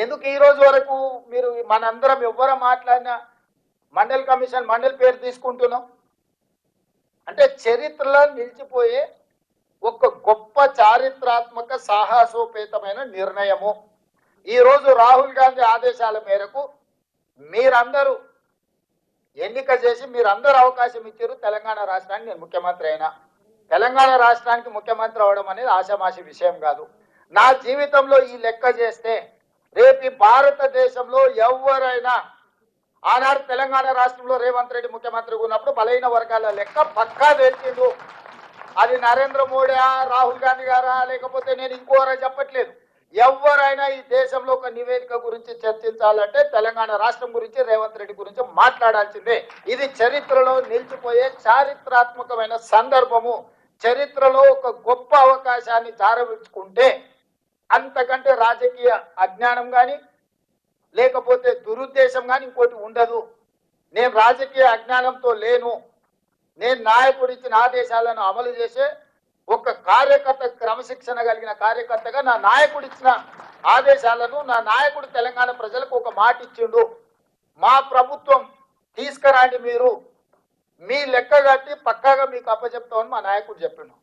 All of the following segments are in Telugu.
ఎందుకు ఈ రోజు వరకు మీరు మనందరం ఎవ్వరం మాట్లాడినా మండల్ కమిషన్ మండల్ పేరు తీసుకుంటున్నాం? అంటే చరిత్రలో నిలిచిపోయే ఒక గొప్ప చారిత్రాత్మక సాహసోపేతమైన నిర్ణయము. ఈరోజు రాహుల్ గాంధీ ఆదేశాల మేరకు మీరందరూ ఎన్నిక చేసి మీరందరూ అవకాశం ఇచ్చారు తెలంగాణ రాష్ట్రానికి. నేను ముఖ్యమంత్రి అయినా తెలంగాణ రాష్ట్రానికి ముఖ్యమంత్రి అవడం అనేది ఆషామాషి విషయం కాదు. నా జీవితంలో ఈ లెక్క చేస్తే రేపు భారతదేశంలో ఎవరైనా ఆనాడు తెలంగాణ రాష్ట్రంలో రేవంత్ రెడ్డి ముఖ్యమంత్రిగా ఉన్నప్పుడు బలైన వర్గాల లెక్క పక్కా తెలిసిండు. అది నరేంద్ర మోడీ రాహుల్ గాంధీ గారా లేకపోతే నేను ఇంకోరా చెప్పట్లేదు. ఎవరైనా ఈ దేశంలో ఒక నివేదిక గురించి చర్చించాలంటే తెలంగాణ రాష్ట్రం గురించి రేవంత్ రెడ్డి గురించి మాట్లాడాల్సిందే. ఇది చరిత్రలో నిలిచిపోయే చారిత్రాత్మకమైన సందర్భము. చరిత్రలో ఒక గొప్ప అవకాశాన్ని జారవించుకుంటే అంతకంటే రాజకీయ అజ్ఞానం కానీ లేకపోతే దురుద్దేశం కానీ ఇంకోటి ఉండదు. నేను రాజకీయ అజ్ఞానంతో లేను. నేను నాయకుడు ఇచ్చిన ఆదేశాలను అమలు చేసే ఒక కార్యకర్త, క్రమశిక్షణ కలిగిన కార్యకర్తగా నా నాయకుడు ఇచ్చిన ఆదేశాలను నా నాయకుడు తెలంగాణ ప్రజలకు ఒక మాట ఇచ్చిండు. మా ప్రభుత్వం తీసుకురండి, మీరు మీ లెక్క కట్టి పక్కాగా మీకు అప్పచెప్తామని మా నాయకుడు చెప్పిండు.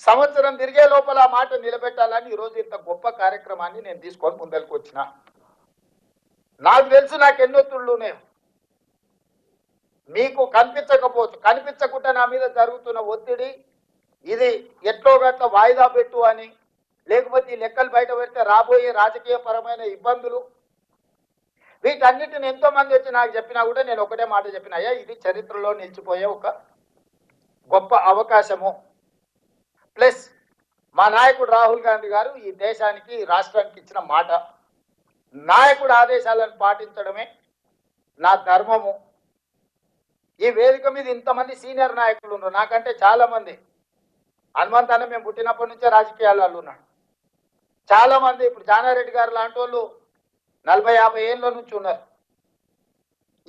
సంవత్సరం తిరిగే లోపల ఆ మాట నిలబెట్టాలని ఈరోజు ఇంత గొప్ప కార్యక్రమాన్ని నేను తీసుకొని ముందరికి వచ్చిన. నాకు తెలుసు నాకు ఎన్నొత్తుళ్ళు ఉన్నాయి. మీకు కనిపించకపోవచ్చు, కనిపించకుండా నా మీద జరుగుతున్న ఒత్తిడి ఇది ఎట్లో గట్ల వాయిదా పెట్టు అని, లేకపోతే ఈ లెక్కలు బయట పెడితే రాబోయే రాజకీయ పరమైన ఇబ్బందులు, వీటన్నిటిని ఎంతో మంది వచ్చి నాకు చెప్పినా కూడా నేను ఒకటే మాట చెప్పిన, అయ్యా ఇది చరిత్రలో నిలిచిపోయే ఒక గొప్ప అవకాశము. ప్లస్ మా నాయకుడు రాహుల్ గాంధీ గారు ఈ దేశానికి ఈ రాష్ట్రానికి ఇచ్చిన మాట, నాయకుడు ఆదేశాలను పాటించడమే నా ధర్మము. ఈ వేదిక మీద ఇంతమంది సీనియర్ నాయకులు ఉన్నారు, నాకంటే చాలా మంది. హనుమంత్ అన్న మేము పుట్టినప్పటి నుంచే రాజకీయాలలో ఉన్నాడు. చాలా మంది ఇప్పుడు జానారెడ్డి గారు లాంటి వాళ్ళు 40-50 ఏళ్ళ నుంచి ఉన్నారు.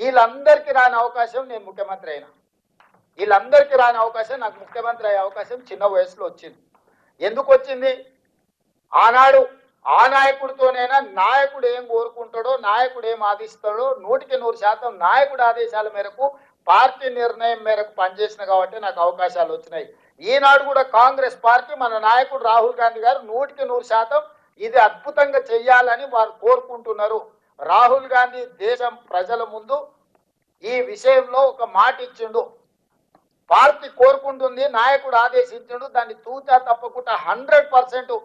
వీళ్ళందరికీ రాని అవకాశం నేను ముఖ్యమంత్రి అయినా. వీళ్ళందరికీ రాని అవకాశం నాకు ముఖ్యమంత్రి అయ్యే అవకాశం చిన్న వయసులో వచ్చింది. ఎందుకు వచ్చింది? ఆనాడు ఆ నాయకుడితోనైనా నాయకుడు ఏం కోరుకుంటాడో, నాయకుడు ఏం ఆదిస్తాడో 100% నాయకుడు ఆదేశాల మేరకు, పార్టీ నిర్ణయం మేరకు పనిచేసిన కాబట్టి నాకు అవకాశాలు వచ్చినాయి. ఈనాడు కూడా కాంగ్రెస్ పార్టీ మన నాయకుడు రాహుల్ గాంధీ గారు 100% ఇది అద్భుతంగా చెయ్యాలని వారు కోరుకుంటున్నారు. రాహుల్ గాంధీ దేశం ప్రజల ముందు ఈ విషయంలో ఒక మాట ఇచ్చిండు. పార్టీ కోరుకుంటుంది, నాయకుడు ఆదేశించిండు, దాన్ని తూచా తప్పకుండా 100%